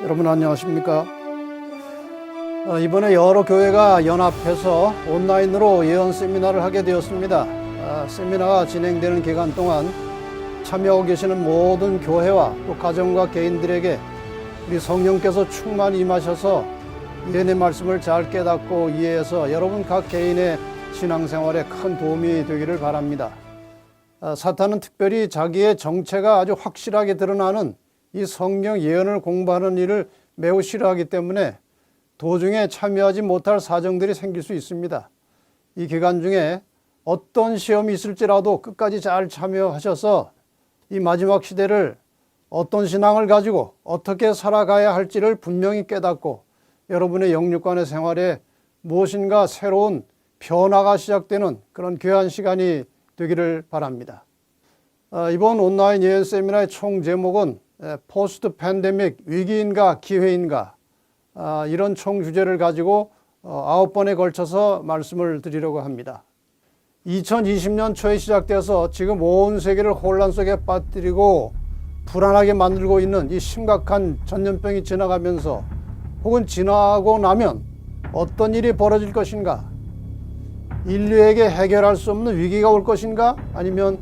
여러분 안녕하십니까? 이번에 여러 교회가 연합해서 온라인으로 예언 세미나를 하게 되었습니다. 세미나가 진행되는 기간 동안 참여하고 계시는 모든 교회와 또 가정과 개인들에게 우리 성령께서 충만히 임하셔서 예언의 말씀을 잘 깨닫고 이해해서 여러분 각 개인의 신앙생활에 큰 도움이 되기를 바랍니다. 사탄은 특별히 자기의 정체가 아주 확실하게 드러나는 이 성경 예언을 공부하는 일을 매우 싫어하기 때문에 도중에 참여하지 못할 사정들이 생길 수 있습니다. 이 기간 중에 어떤 시험이 있을지라도 끝까지 잘 참여하셔서 이 마지막 시대를 어떤 신앙을 가지고 어떻게 살아가야 할지를 분명히 깨닫고 여러분의 영육간의 생활에 무엇인가 새로운 변화가 시작되는 그런 귀한 시간이 되기를 바랍니다. 이번 온라인 예언 세미나의 총 제목은 포스트 팬데믹 위기인가 기회인가 이런 총 주제를 가지고 9번에 걸쳐서 말씀을 드리려고 합니다. 2020년 초에 시작돼서 지금 온 세계를 혼란 속에 빠뜨리고 불안하게 만들고 있는 이 심각한 전염병이 지나가면서 혹은 지나고 나면 어떤 일이 벌어질 것인가? 인류에게 해결할 수 없는 위기가 올 것인가? 아니면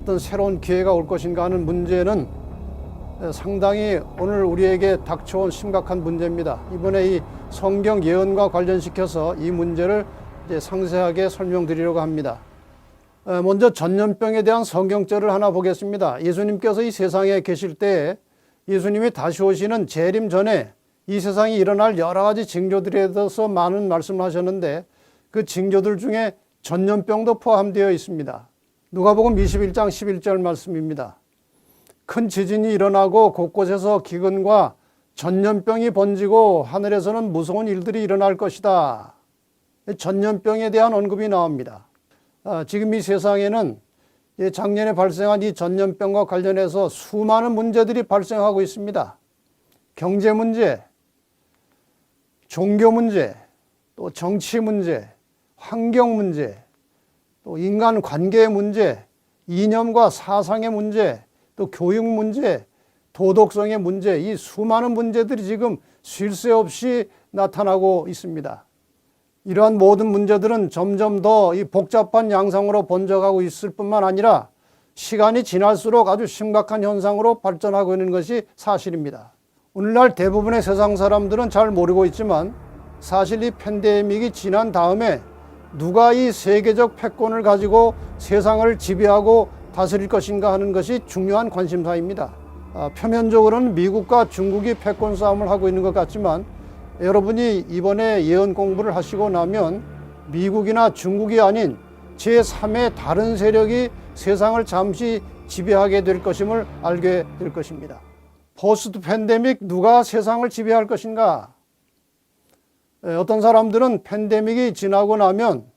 어떤 새로운 기회가 올 것인가 하는 문제는 상당히 오늘 우리에게 닥쳐온 심각한 문제입니다. 이번에 이 성경 예언과 관련시켜서 이 문제를 이제 상세하게 설명드리려고 합니다. 먼저 전염병에 대한 성경절을 하나 보겠습니다. 예수님께서 이 세상에 계실 때 예수님이 다시 오시는 재림 전에 이 세상에 일어날 여러 가지 징조들에 대해서 많은 말씀을 하셨는데 그 징조들 중에 전염병도 포함되어 있습니다. 누가복음 21장 11절 말씀입니다. 큰 지진이 일어나고 곳곳에서 기근과 전염병이 번지고 하늘에서는 무서운 일들이 일어날 것이다. 전염병에 대한 언급이 나옵니다. 지금 이 세상에는 작년에 발생한 이 전염병과 관련해서 수많은 문제들이 발생하고 있습니다. 경제 문제, 종교 문제, 또 정치 문제, 환경 문제, 또 인간 관계의 문제, 이념과 사상의 문제, 또 교육 문제, 도덕성의 문제, 이 수많은 문제들이 지금 쉴 새 없이 나타나고 있습니다. 이러한 모든 문제들은 점점 더 이 복잡한 양상으로 번져가고 있을 뿐만 아니라 시간이 지날수록 아주 심각한 현상으로 발전하고 있는 것이 사실입니다. 오늘날 대부분의 세상 사람들은 잘 모르고 있지만 사실 이 팬데믹이 지난 다음에 누가 이 세계적 패권을 가지고 세상을 지배하고 다스릴 것인가 하는 것이 중요한 관심사입니다. 표면적으로는 미국과 중국이 패권 싸움을 하고 있는 것 같지만 여러분이 이번에 예언 공부를 하시고 나면 미국이나 중국이 아닌 제3의 다른 세력이 세상을 잠시 지배하게 될 것임을 알게 될 것입니다. 포스트 팬데믹 누가 세상을 지배할 것인가? 어떤 사람들은 팬데믹이 지나고 나면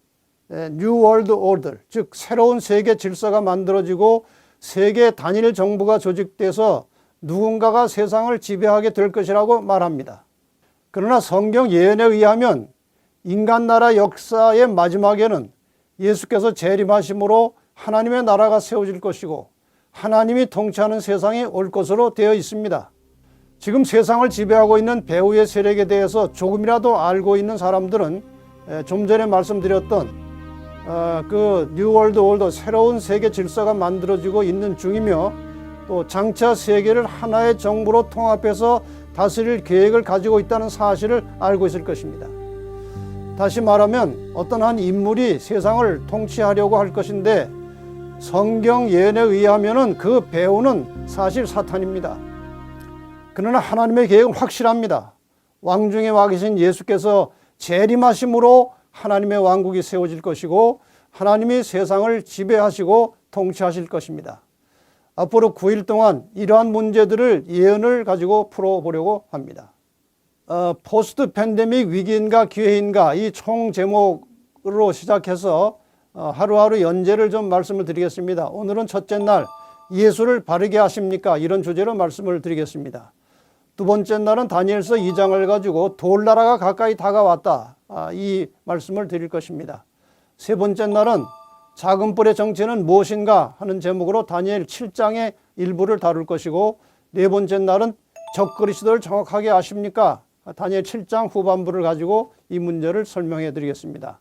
뉴 월드 오더, 즉 새로운 세계 질서가 만들어지고 세계 단일 정부가 조직돼서 누군가가 세상을 지배하게 될 것이라고 말합니다. 그러나 성경 예언에 의하면 인간 나라 역사의 마지막에는 예수께서 재림하심으로 하나님의 나라가 세워질 것이고 하나님이 통치하는 세상이 올 것으로 되어 있습니다. 지금 세상을 지배하고 있는 배후의 세력에 대해서 조금이라도 알고 있는 사람들은 좀 전에 말씀드렸던 그 뉴 월드 오더, 새로운 세계 질서가 만들어지고 있는 중이며 또 장차 세계를 하나의 정부로 통합해서 다스릴 계획을 가지고 있다는 사실을 알고 있을 것입니다. 다시 말하면 어떤 한 인물이 세상을 통치하려고 할 것인데 성경 예언에 의하면 그 배후는 사실 사탄입니다. 그러나 하나님의 계획은 확실합니다. 왕 중에 와 계신 예수께서 재림하심으로 하나님의 왕국이 세워질 것이고 하나님이 세상을 지배하시고 통치하실 것입니다. 앞으로 9일 동안 이러한 문제들을 예언을 가지고 풀어보려고 합니다. 포스트 팬데믹 위기인가 기회인가 이 총 제목으로 시작해서 하루하루 연재를 좀 말씀을 드리겠습니다. 오늘은 첫째 날 예수를 바르게 하십니까? 이런 주제로 말씀을 드리겠습니다. 두 번째 날은 다니엘서 2장을 가지고 돌나라가 가까이 다가왔다. 이 말씀을 드릴 것입니다. 세 번째 날은 작은 뿔의 정체는 무엇인가 하는 제목으로 다니엘 7장의 일부를 다룰 것이고 네 번째 날은 적그리스도를 정확하게 아십니까? 다니엘 7장 후반부를 가지고 이 문제를 설명해 드리겠습니다.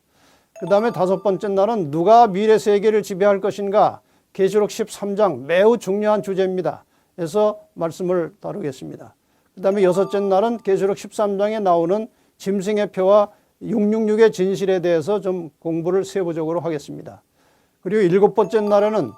그 다음에 다섯 번째 날은 누가 미래 세계를 지배할 것인가? 계시록 13장 매우 중요한 주제입니다. 그래서 말씀을 다루겠습니다. 그 다음에 여섯째 날은 계시록 13장에 나오는 짐승의 표와 666의 진실에 대해서 좀 공부를 세부적으로 하겠습니다. 그리고 일곱 번째 날에는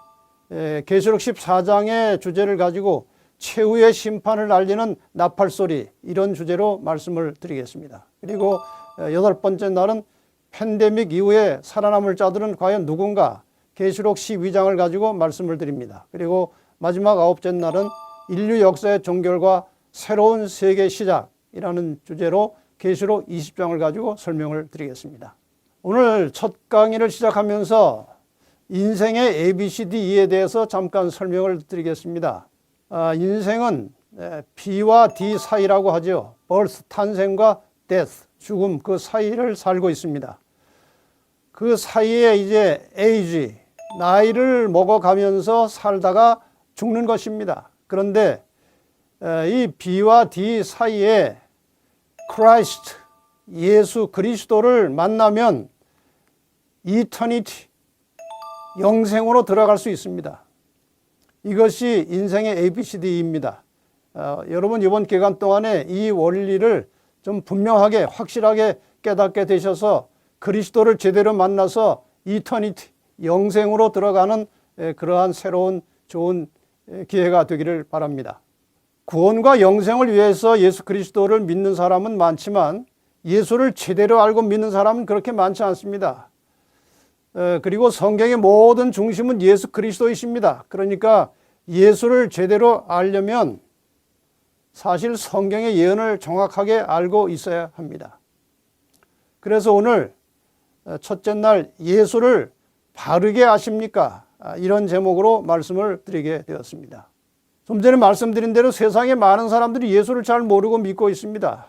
계시록 14장의 주제를 가지고 최후의 심판을 알리는 나팔소리, 이런 주제로 말씀을 드리겠습니다. 그리고 여덟 번째 날은 팬데믹 이후에 살아남을 자들은 과연 누군가? 계시록 12장을 가지고 말씀을 드립니다. 그리고 마지막 아홉째 날은 인류 역사의 종결과 새로운 세계 시작이라는 주제로 계시록 20장을 가지고 설명을 드리겠습니다. 오늘 첫 강의를 시작하면서 인생의 ABCDE에 대해서 잠깐 설명을 드리겠습니다. 인생은 B와 D 사이라고 하죠. birth, 탄생과 death, 죽음, 그 사이를 살고 있습니다. 그 사이에 이제 age, 나이를 먹어가면서 살다가 죽는 것입니다. 그런데 이 B와 D 사이에 Christ, 예수 그리스도를 만나면 eternity, 영생으로 들어갈 수 있습니다. 이것이 인생의 ABCD입니다. 여러분 이번 기간 동안에 이 원리를 좀 분명하게 확실하게 깨닫게 되셔서 그리스도를 제대로 만나서 이터니티, 영생으로 들어가는 그러한 새로운 좋은 기회가 되기를 바랍니다. 구원과 영생을 위해서 예수 그리스도를 믿는 사람은 많지만 예수를 제대로 알고 믿는 사람은 그렇게 많지 않습니다. 그리고 성경의 모든 중심은 예수 그리스도이십니다. 그러니까 예수를 제대로 알려면 사실 성경의 예언을 정확하게 알고 있어야 합니다. 그래서 오늘 첫째 날 예수를 바르게 아십니까? 이런 제목으로 말씀을 드리게 되었습니다. 좀 전에 말씀드린 대로 세상에 많은 사람들이 예수를 잘 모르고 믿고 있습니다.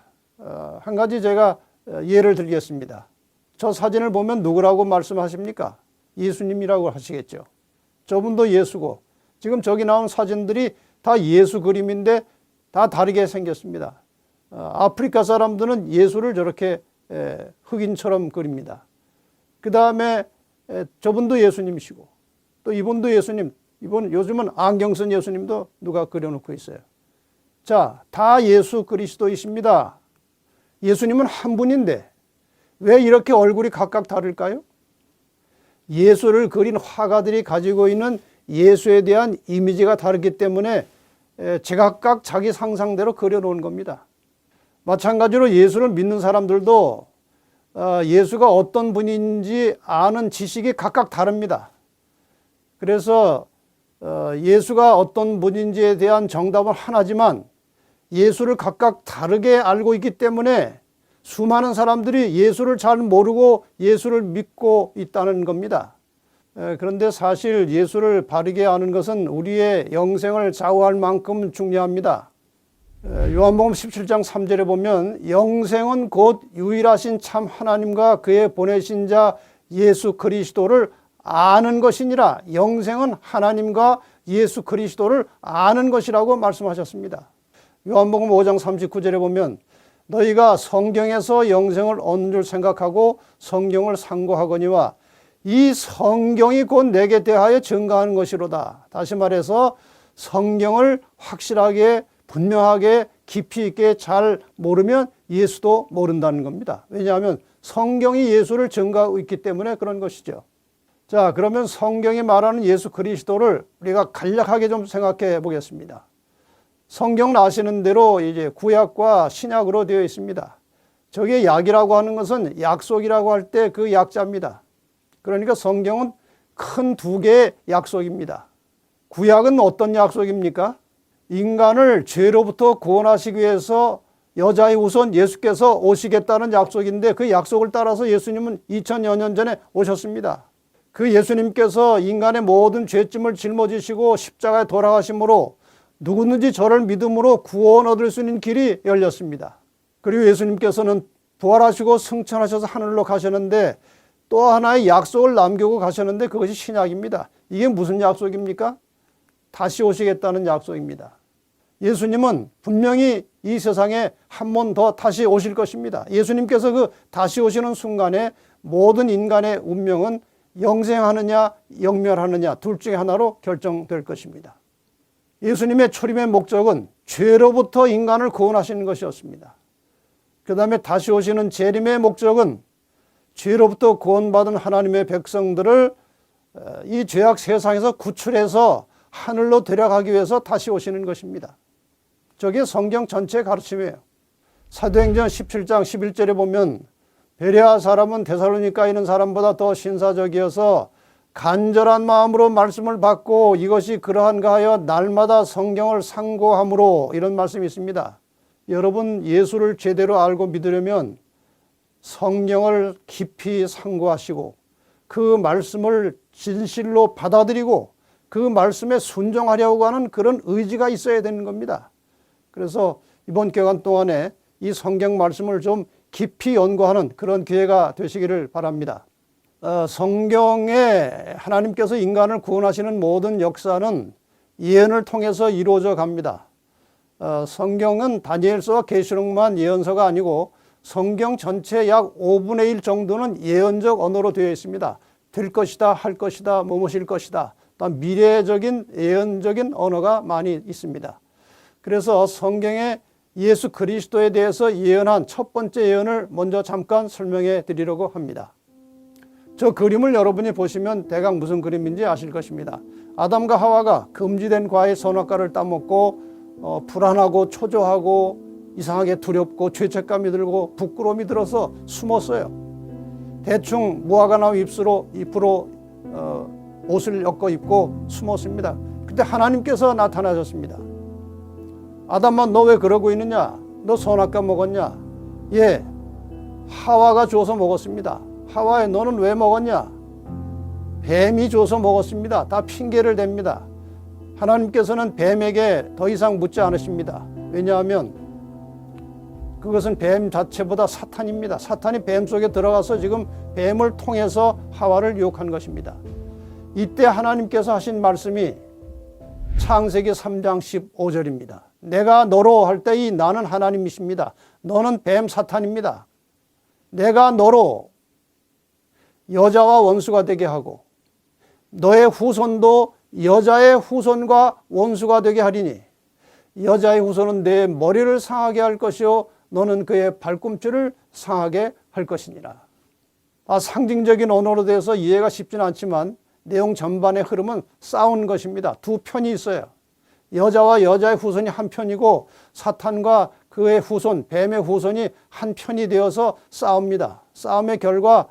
한 가지 제가 예를 들겠습니다. 저 사진을 보면 누구라고 말씀하십니까? 예수님이라고 하시겠죠. 저분도 예수고 지금 저기 나온 사진들이 다 예수 그림인데 다 다르게 생겼습니다. 아프리카 사람들은 예수를 저렇게 흑인처럼 그립니다. 그 다음에 저분도 예수님이시고 또 이분도 예수님, 이분 요즘은 안경 쓴 예수님도 누가 그려놓고 있어요. 자, 다 예수 그리스도이십니다. 예수님은 한 분인데 왜 이렇게 얼굴이 각각 다를까요? 예수를 그린 화가들이 가지고 있는 예수에 대한 이미지가 다르기 때문에 제각각 자기 상상대로 그려놓은 겁니다. 마찬가지로 예수를 믿는 사람들도 예수가 어떤 분인지 아는 지식이 각각 다릅니다. 그래서 예수가 어떤 분인지에 대한 정답은 하나지만 예수를 각각 다르게 알고 있기 때문에 수많은 사람들이 예수를 잘 모르고 예수를 믿고 있다는 겁니다. 그런데 사실 예수를 바르게 아는 것은 우리의 영생을 좌우할 만큼 중요합니다. 요한복음 17장 3절에 보면 영생은 곧 유일하신 참 하나님과 그의 보내신 자 예수 그리스도를 아는 것이니라. 영생은 하나님과 예수 그리스도를 아는 것이라고 말씀하셨습니다. 요한복음 5장 39절에 보면 너희가 성경에서 영생을 얻는 줄 생각하고 성경을 상고하거니와 이 성경이 곧 내게 대하여 증거하는 것이로다. 다시 말해서 성경을 확실하게 분명하게 깊이 있게 잘 모르면 예수도 모른다는 겁니다. 왜냐하면 성경이 예수를 증거하고 있기 때문에 그런 것이죠. 자, 그러면 성경이 말하는 예수 그리스도를 우리가 간략하게 좀 생각해 보겠습니다. 성경은 아시는 대로 이제 구약과 신약으로 되어 있습니다. 저게 약이라고 하는 것은 약속이라고 할 때 그 약자입니다. 그러니까 성경은 큰 두 개의 약속입니다. 구약은 어떤 약속입니까? 인간을 죄로부터 구원하시기 위해서 여자의 우선 예수께서 오시겠다는 약속인데 그 약속을 따라서 예수님은 2000여 년 전에 오셨습니다. 그 예수님께서 인간의 모든 죄짐을 짊어지시고 십자가에 돌아가심으로 누구든지 저를 믿음으로 구원 얻을 수 있는 길이 열렸습니다. 그리고 예수님께서는 부활하시고 승천하셔서 하늘로 가셨는데 또 하나의 약속을 남기고 가셨는데 그것이 신약입니다. 이게 무슨 약속입니까? 다시 오시겠다는 약속입니다. 예수님은 분명히 이 세상에 한 번 더 다시 오실 것입니다. 예수님께서 그 다시 오시는 순간에 모든 인간의 운명은 영생하느냐 영멸하느냐 둘 중에 하나로 결정될 것입니다. 예수님의 초림의 목적은 죄로부터 인간을 구원하시는 것이었습니다. 그 다음에 다시 오시는 재림의 목적은 죄로부터 구원받은 하나님의 백성들을 이 죄악 세상에서 구출해서 하늘로 데려가기 위해서 다시 오시는 것입니다. 저게 성경 전체의 가르침이에요. 사도행전 17장 11절에 보면 베레아 사람은 데살로니가에 있는 사람보다 더 신사적이어서 간절한 마음으로 말씀을 받고 이것이 그러한가 하여 날마다 성경을 상고함으로, 이런 말씀이 있습니다. 여러분, 예수를 제대로 알고 믿으려면 성경을 깊이 상고하시고 그 말씀을 진실로 받아들이고 그 말씀에 순종하려고 하는 그런 의지가 있어야 되는 겁니다. 그래서 이번 기간 동안에 이 성경 말씀을 좀 깊이 연구하는 그런 기회가 되시기를 바랍니다. 성경에 하나님께서 인간을 구원하시는 모든 역사는 예언을 통해서 이루어져 갑니다. 성경은 다니엘서와 계시록만 예언서가 아니고 성경 전체 약 5분의 1 정도는 예언적 언어로 되어 있습니다. 될 것이다, 할 것이다, 뭐뭐일 것이다. 또한 미래적인 예언적인 언어가 많이 있습니다. 그래서 성경에 예수 그리스도에 대해서 예언한 첫 번째 예언을 먼저 잠깐 설명해 드리려고 합니다. 저 그림을 여러분이 보시면 대강 무슨 그림인지 아실 것입니다. 아담과 하와가 금지된 과의 선악과를 따먹고 불안하고 초조하고 이상하게 두렵고 죄책감이 들고 부끄러움이 들어서 숨었어요. 대충 무화과 나무 잎으로 옷을 엮어 입고 숨었습니다. 그때 하나님께서 나타나셨습니다. 아담아, 너 왜 그러고 있느냐? 너 선악과 먹었냐? 예, 하와가 줘서 먹었습니다. 하와야, 너는 왜 먹었냐? 뱀이 줘서 먹었습니다. 다 핑계를 댑니다. 하나님께서는 뱀에게 더 이상 묻지 않으십니다. 왜냐하면 그것은 뱀 자체보다 사탄입니다. 사탄이 뱀 속에 들어가서 지금 뱀을 통해서 하와를 유혹한 것입니다. 이때 하나님께서 하신 말씀이 창세기 3장 15절입니다. 내가 너로 할 때 이 나는 하나님이십니다. 너는 뱀 사탄입니다. 내가 너로 여자와 원수가 되게 하고 너의 후손도 여자의 후손과 원수가 되게 하리니 여자의 후손은 내 머리를 상하게 할 것이요 너는 그의 발꿈치를 상하게 할 것이니라. 상징적인 언어로 돼서 이해가 쉽지는 않지만 내용 전반의 흐름은 싸운 것입니다. 두 편이 있어요. 여자와 여자의 후손이 한 편이고 사탄과 그의 후손, 뱀의 후손이 한 편이 되어서 싸웁니다. 싸움의 결과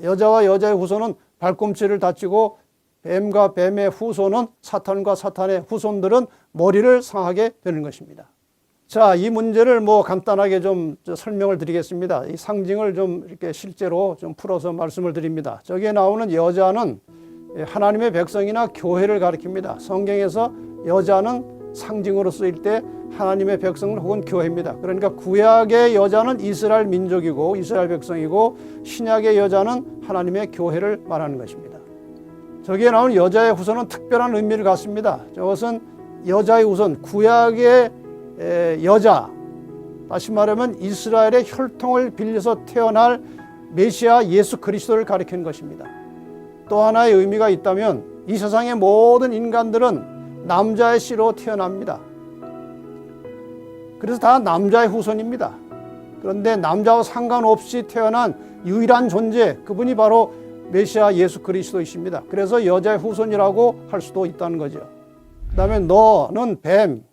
여자와 여자의 후손은 발꿈치를 다치고 뱀과 뱀의 후손은, 사탄과 사탄의 후손들은 머리를 상하게 되는 것입니다. 자, 이 문제를 간단하게 좀 설명을 드리겠습니다. 이 상징을 좀 이렇게 실제로 좀 풀어서 말씀을 드립니다. 저기에 나오는 여자는 하나님의 백성이나 교회를 가리킵니다. 성경에서 여자는 상징으로 쓰일 때 하나님의 백성 혹은 교회입니다. 그러니까 구약의 여자는 이스라엘 민족이고 이스라엘 백성이고 신약의 여자는 하나님의 교회를 말하는 것입니다. 저기에 나오는 여자의 후손은 특별한 의미를 갖습니다. 저것은 여자의 후손, 구약의 여자, 다시 말하면 이스라엘의 혈통을 빌려서 태어날 메시아 예수 그리스도를 가리키는 것입니다. 또 하나의 의미가 있다면 이 세상의 모든 인간들은 남자의 씨로 태어납니다. 그래서 다 남자의 후손입니다. 그런데 남자와 상관없이 태어난 유일한 존재, 그분이 바로 메시아 예수 그리스도이십니다. 그래서 여자의 후손이라고 할 수도 있다는 거죠. 그 다음에 너는 뱀,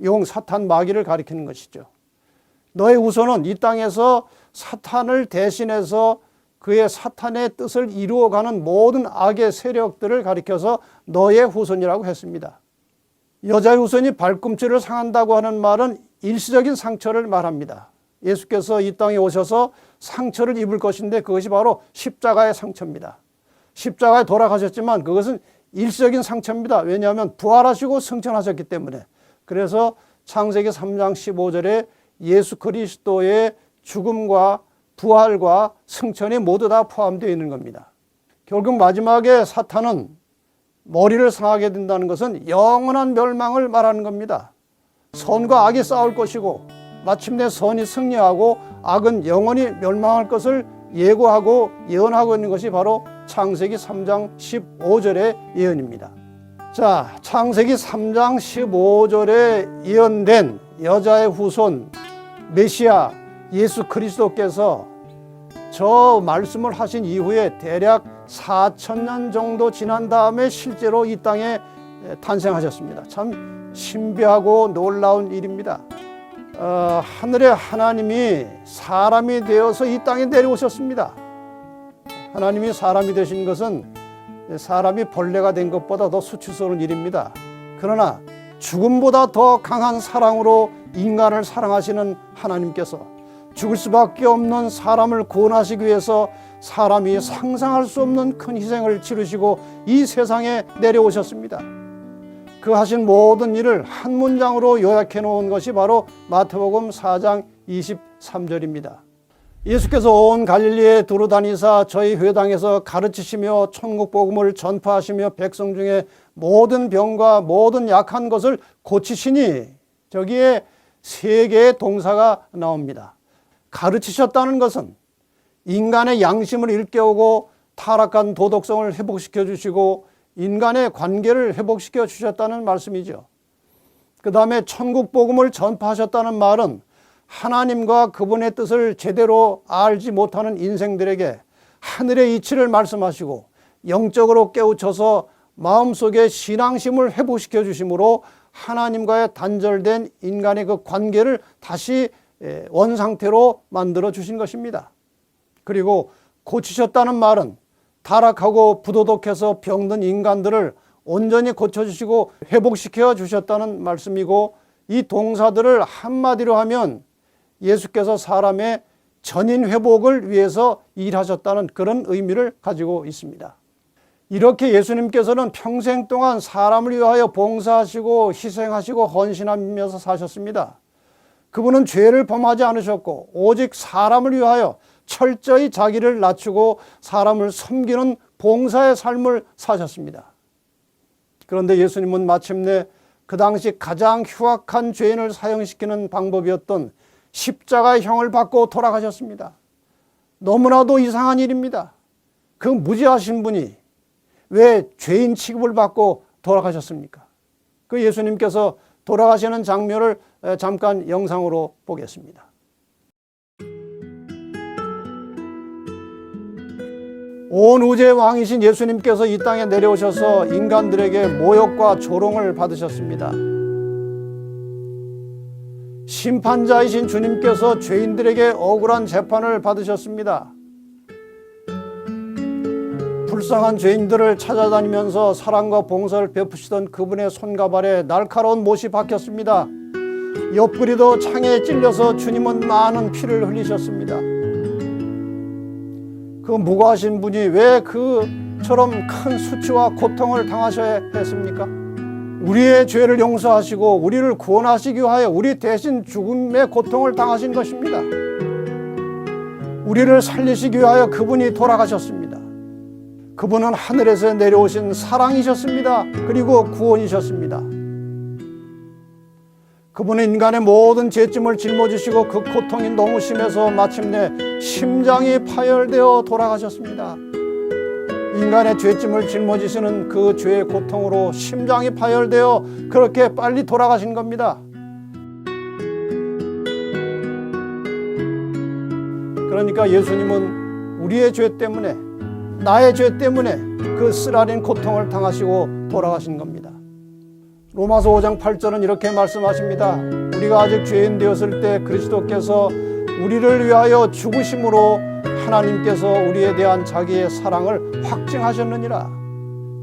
용, 사탄, 마귀를 가리키는 것이죠. 너의 후손은 이 땅에서 사탄을 대신해서 그의 사탄의 뜻을 이루어가는 모든 악의 세력들을 가리켜서 너의 후손이라고 했습니다. 여자의 후손이 발꿈치를 상한다고 하는 말은 일시적인 상처를 말합니다. 예수께서 이 땅에 오셔서 상처를 입을 것인데 그것이 바로 십자가의 상처입니다. 십자가에 돌아가셨지만 그것은 일시적인 상처입니다. 왜냐하면 부활하시고 승천하셨기 때문에. 그래서 창세기 3장 15절에 예수 그리스도의 죽음과 부활과 승천이 모두 다 포함되어 있는 겁니다. 결국 마지막에 사탄은 머리를 상하게 된다는 것은 영원한 멸망을 말하는 겁니다. 선과 악이 싸울 것이고 마침내 선이 승리하고 악은 영원히 멸망할 것을 예고하고 예언하고 있는 것이 바로 창세기 3장 15절의 예언입니다. 자, 창세기 3장 15절에 예언된 여자의 후손 메시아 예수 그리스도께서 저 말씀을 하신 이후에 대략 4,000년 정도 지난 다음에 실제로 이 땅에 탄생하셨습니다. 참 신비하고 놀라운 일입니다. 하늘의 하나님이 사람이 되어서 이 땅에 내려오셨습니다. 하나님이 사람이 되신 것은 사람이 벌레가 된 것보다 더 수치스러운 일입니다. 그러나 죽음보다 더 강한 사랑으로 인간을 사랑하시는 하나님께서 죽을 수밖에 없는 사람을 구원하시기 위해서 사람이 상상할 수 없는 큰 희생을 치르시고 이 세상에 내려오셨습니다. 그 하신 모든 일을 한 문장으로 요약해 놓은 것이 바로 마태복음 4장 23절입니다. 예수께서 온 갈릴리에 두루다니사 저희 회당에서 가르치시며 천국 복음을 전파하시며 백성 중에 모든 병과 모든 약한 것을 고치시니, 저기에 세 개의 동사가 나옵니다. 가르치셨다는 것은 인간의 양심을 일깨우고 타락한 도덕성을 회복시켜 주시고 인간의 관계를 회복시켜 주셨다는 말씀이죠. 그 다음에 천국 복음을 전파하셨다는 말은 하나님과 그분의 뜻을 제대로 알지 못하는 인생들에게 하늘의 이치를 말씀하시고 영적으로 깨우쳐서 마음속에 신앙심을 회복시켜 주심으로 하나님과의 단절된 인간의 그 관계를 다시 원상태로 만들어 주신 것입니다. 그리고 고치셨다는 말은 타락하고 부도덕해서 병든 인간들을 온전히 고쳐주시고 회복시켜 주셨다는 말씀이고, 이 동사들을 한마디로 하면 예수께서 사람의 전인 회복을 위해서 일하셨다는 그런 의미를 가지고 있습니다. 이렇게 예수님께서는 평생 동안 사람을 위하여 봉사하시고 희생하시고 헌신하면서 사셨습니다. 그분은 죄를 범하지 않으셨고 오직 사람을 위하여 철저히 자기를 낮추고 사람을 섬기는 봉사의 삶을 사셨습니다. 그런데 예수님은 마침내 그 당시 가장 흉악한 죄인을 사형시키는 방법이었던 십자가의 형을 받고 돌아가셨습니다. 너무나도 이상한 일입니다. 그 무지하신 분이 왜 죄인 취급을 받고 돌아가셨습니까? 그 예수님께서 돌아가시는 장면을 잠깐 영상으로 보겠습니다. 온 우주의 왕이신 예수님께서 이 땅에 내려오셔서 인간들에게 모욕과 조롱을 받으셨습니다. 심판자이신 주님께서 죄인들에게 억울한 재판을 받으셨습니다. 불쌍한 죄인들을 찾아다니면서 사랑과 봉사를 베푸시던 그분의 손과 발에 날카로운 못이 박혔습니다. 옆구리도 창에 찔려서 주님은 많은 피를 흘리셨습니다. 그 무고하신 분이 왜 그처럼 큰 수치와 고통을 당하셔야 했습니까? 우리의 죄를 용서하시고 우리를 구원하시기 위하여 우리 대신 죽음의 고통을 당하신 것입니다. 우리를 살리시기 위하여 그분이 돌아가셨습니다. 그분은 하늘에서 내려오신 사랑이셨습니다. 그리고 구원이셨습니다. 그분은 인간의 모든 죄짐을 짊어지시고 그 고통이 너무 심해서 마침내 심장이 파열되어 돌아가셨습니다. 인간의 죄짐을 짊어지시는 그 죄의 고통으로 심장이 파열되어 그렇게 빨리 돌아가신 겁니다. 그러니까 예수님은 우리의 죄 때문에, 나의 죄 때문에 그 쓰라린 고통을 당하시고 돌아가신 겁니다. 로마서 5장 8절은 이렇게 말씀하십니다. 우리가 아직 죄인 되었을 때 그리스도께서 우리를 위하여 죽으심으로 하나님께서 우리에 대한 자기의 사랑을 확증하셨느니라.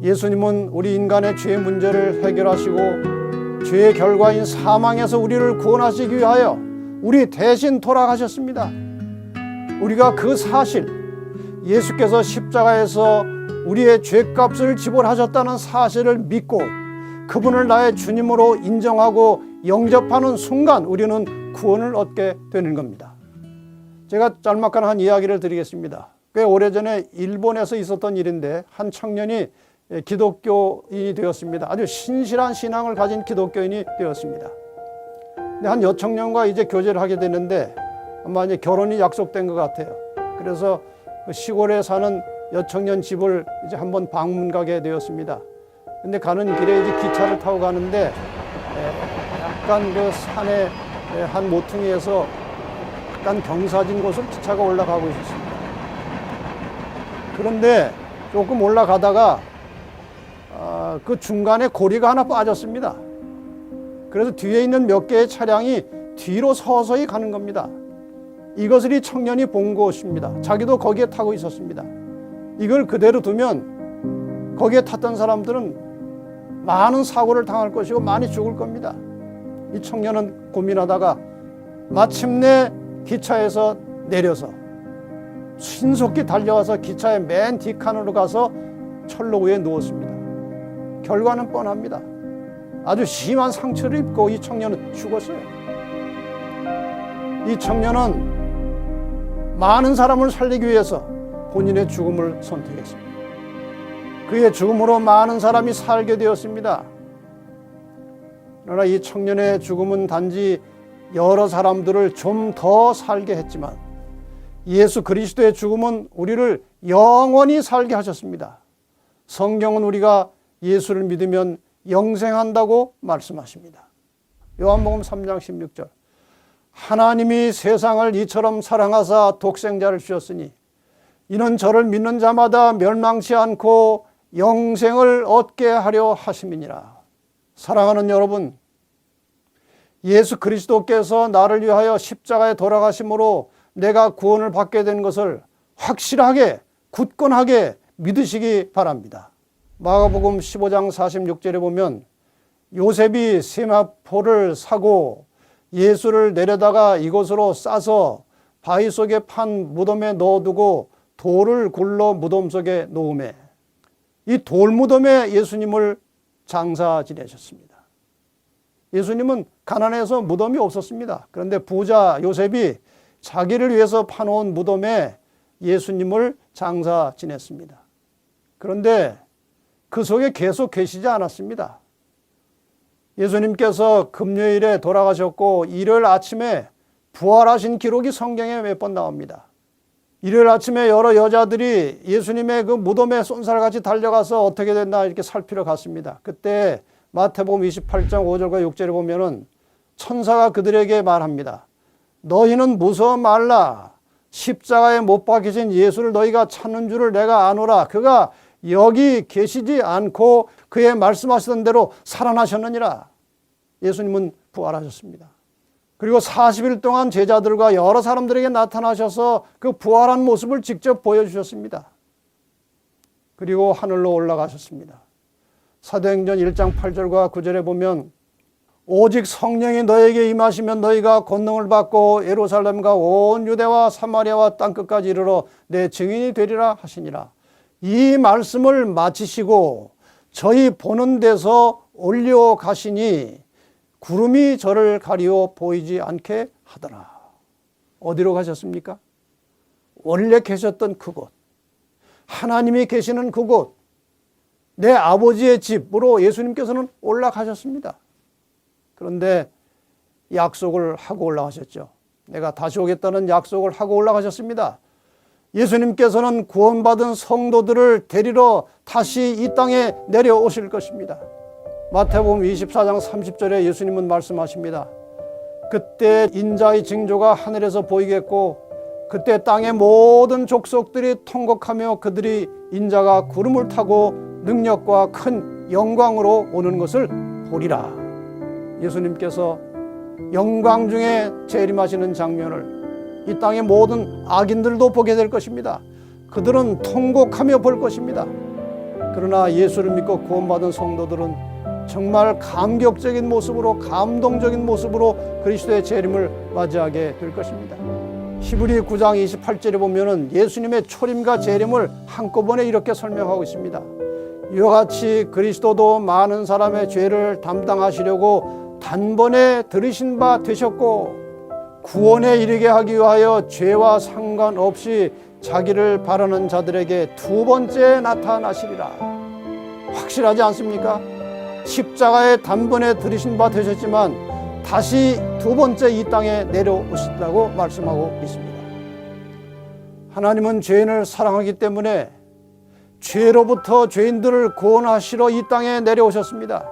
예수님은 우리 인간의 죄 문제를 해결하시고 죄의 결과인 사망에서 우리를 구원하시기 위하여 우리 대신 돌아가셨습니다. 우리가 그 사실, 예수께서 십자가에서 우리의 죄값을 지불하셨다는 사실을 믿고 그분을 나의 주님으로 인정하고 영접하는 순간 우리는 구원을 얻게 되는 겁니다. 제가 짤막한 한 이야기를 드리겠습니다. 꽤 오래전에 일본에서 있었던 일인데 한 청년이 기독교인이 되었습니다. 아주 신실한 신앙을 가진 기독교인이 되었습니다. 근데 한 여청년과 이제 교제를 하게 되는데 아마 이제 결혼이 약속된 것 같아요. 그래서 그 시골에 사는 여청년 집을 이제 한번 방문 가게 되었습니다. 근데 가는 길에 이제 기차를 타고 가는데 약간 그 산의 한 모퉁이에서 약간 경사진 곳을 기차가 올라가고 있었습니다. 그런데 조금 올라가다가 그 중간에 고리가 하나 빠졌습니다. 그래서 뒤에 있는 몇 개의 차량이 뒤로 서서히 가는 겁니다. 이것을 이 청년이 본 것입니다. 자기도 거기에 타고 있었습니다. 이걸 그대로 두면 거기에 탔던 사람들은 많은 사고를 당할 것이고 많이 죽을 겁니다. 이 청년은 고민하다가 마침내 기차에서 내려서 신속히 달려와서 기차의 맨 뒷칸으로 가서 철로 위에 누웠습니다. 결과는 뻔합니다. 아주 심한 상처를 입고 이 청년은 죽었어요. 이 청년은 많은 사람을 살리기 위해서 본인의 죽음을 선택했습니다. 그의 죽음으로 많은 사람이 살게 되었습니다. 그러나 이 청년의 죽음은 단지 여러 사람들을 좀 더 살게 했지만 예수 그리스도의 죽음은 우리를 영원히 살게 하셨습니다. 성경은 우리가 예수를 믿으면 영생한다고 말씀하십니다. 요한복음 3장 16절. 하나님이 세상을 이처럼 사랑하사 독생자를 주셨으니 이는 저를 믿는 자마다 멸망치 않고 영생을 얻게 하려 하심이니라. 사랑하는 여러분, 예수 그리스도께서 나를 위하여 십자가에 돌아가심으로 내가 구원을 받게 된 것을 확실하게 굳건하게 믿으시기 바랍니다. 마가복음 15장 46절에 보면 요셉이 세마포를 사고 예수를 내려다가 이곳으로 싸서 바위 속에 판 무덤에 넣어두고 돌을 굴러 무덤 속에 놓음에 이 돌무덤에 예수님을 장사 지내셨습니다. 예수님은 가난해서 무덤이 없었습니다. 그런데 부자 요셉이 자기를 위해서 파놓은 무덤에 예수님을 장사 지냈습니다. 그런데 그 속에 계속 계시지 않았습니다. 예수님께서 금요일에 돌아가셨고 일요일 아침에 부활하신 기록이 성경에 몇 번 나옵니다. 일요일 아침에 여러 여자들이 예수님의 그 무덤에 쏜살같이 달려가서 어떻게 됐나 이렇게 살피러 갔습니다. 그때 마태복음 28장 5절과 6절에 보면은 천사가 그들에게 말합니다. 너희는 무서워 말라. 십자가에 못 박히신 예수를 너희가 찾는 줄을 내가 아노라. 그가 여기 계시지 않고 그의 말씀하시던 대로 살아나셨느니라. 예수님은 부활하셨습니다. 그리고 40일 동안 제자들과 여러 사람들에게 나타나셔서 그 부활한 모습을 직접 보여주셨습니다. 그리고 하늘로 올라가셨습니다. 사도행전 1장 8절과 9절에 보면 오직 성령이 너에게 임하시면 너희가 권능을 받고 예루살렘과 온 유대와 사마리아와 땅끝까지 이르러 내 증인이 되리라 하시니라. 이 말씀을 마치시고 저희 보는 데서 올려가시니 구름이 저를 가리워 보이지 않게 하더라. 어디로 가셨습니까? 원래 계셨던 그곳, 하나님이 계시는 그곳, 내 아버지의 집으로 예수님께서는 올라가셨습니다. 그런데 약속을 하고 올라가셨죠. 내가 다시 오겠다는 약속을 하고 올라가셨습니다. 예수님께서는 구원받은 성도들을 데리러 다시 이 땅에 내려오실 것입니다. 마태복음 24장 30절에 예수님은 말씀하십니다. 그때 인자의 징조가 하늘에서 보이겠고 그때 땅의 모든 족속들이 통곡하며 그들이 인자가 구름을 타고 능력과 큰 영광으로 오는 것을 보리라. 예수님께서 영광 중에 재림하시는 장면을 이 땅의 모든 악인들도 보게 될 것입니다. 그들은 통곡하며 볼 것입니다. 그러나 예수를 믿고 구원받은 성도들은 정말 감격적인 모습으로 감동적인 모습으로 그리스도의 재림을 맞이하게 될 것입니다. 히브리 9장 28절에 보면은 예수님의 초림과 재림을 한꺼번에 이렇게 설명하고 있습니다. 이와 같이 그리스도도 많은 사람의 죄를 담당하시려고 단번에 들으신 바 되셨고 구원에 이르게 하기 위하여 죄와 상관없이 자기를 바라는 자들에게 두 번째 나타나시리라. 확실하지 않습니까? 십자가에 단번에 들으신 바 되셨지만 다시 두 번째 이 땅에 내려오셨다고 말씀하고 있습니다. 하나님은 죄인을 사랑하기 때문에 죄로부터 죄인들을 구원하시러 이 땅에 내려오셨습니다.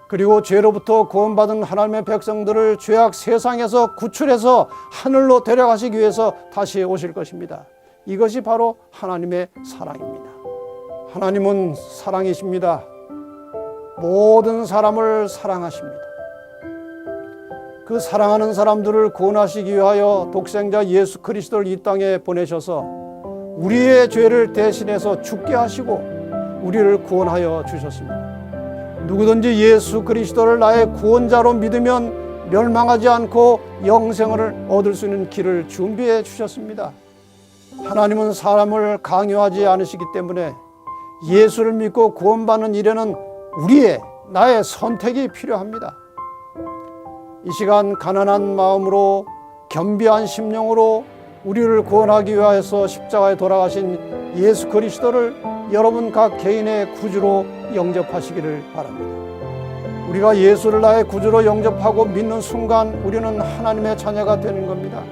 그리고 죄로부터 구원받은 하나님의 백성들을 죄악 세상에서 구출해서 하늘로 데려가시기 위해서 다시 오실 것입니다. 이것이 바로 하나님의 사랑입니다. 하나님은 사랑이십니다. 모든 사람을 사랑하십니다. 그 사랑하는 사람들을 구원하시기 위하여 독생자 예수 그리스도를 이 땅에 보내셔서 우리의 죄를 대신해서 죽게 하시고 우리를 구원하여 주셨습니다. 누구든지 예수 그리스도를 나의 구원자로 믿으면 멸망하지 않고 영생을 얻을 수 있는 길을 준비해 주셨습니다. 하나님은 사람을 강요하지 않으시기 때문에 예수를 믿고 구원받는 일에는 나의 선택이 필요합니다. 이 시간 가난한 마음으로 겸비한 심령으로 우리를 구원하기 위하여서 십자가에 돌아가신 예수 그리스도를 여러분 각 개인의 구주로 영접하시기를 바랍니다. 우리가 예수를 나의 구주로 영접하고 믿는 순간 우리는 하나님의 자녀가 되는 겁니다.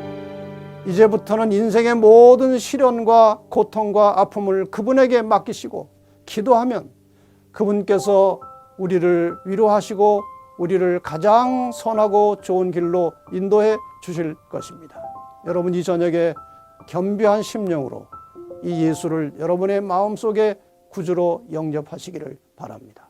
이제부터는 인생의 모든 시련과 고통과 아픔을 그분에게 맡기시고 기도하면 그분께서 우리를 위로하시고 우리를 가장 선하고 좋은 길로 인도해 주실 것입니다. 여러분 이 저녁에 겸비한 심령으로 이 예수를 여러분의 마음속에 구주로 영접하시기를 바랍니다.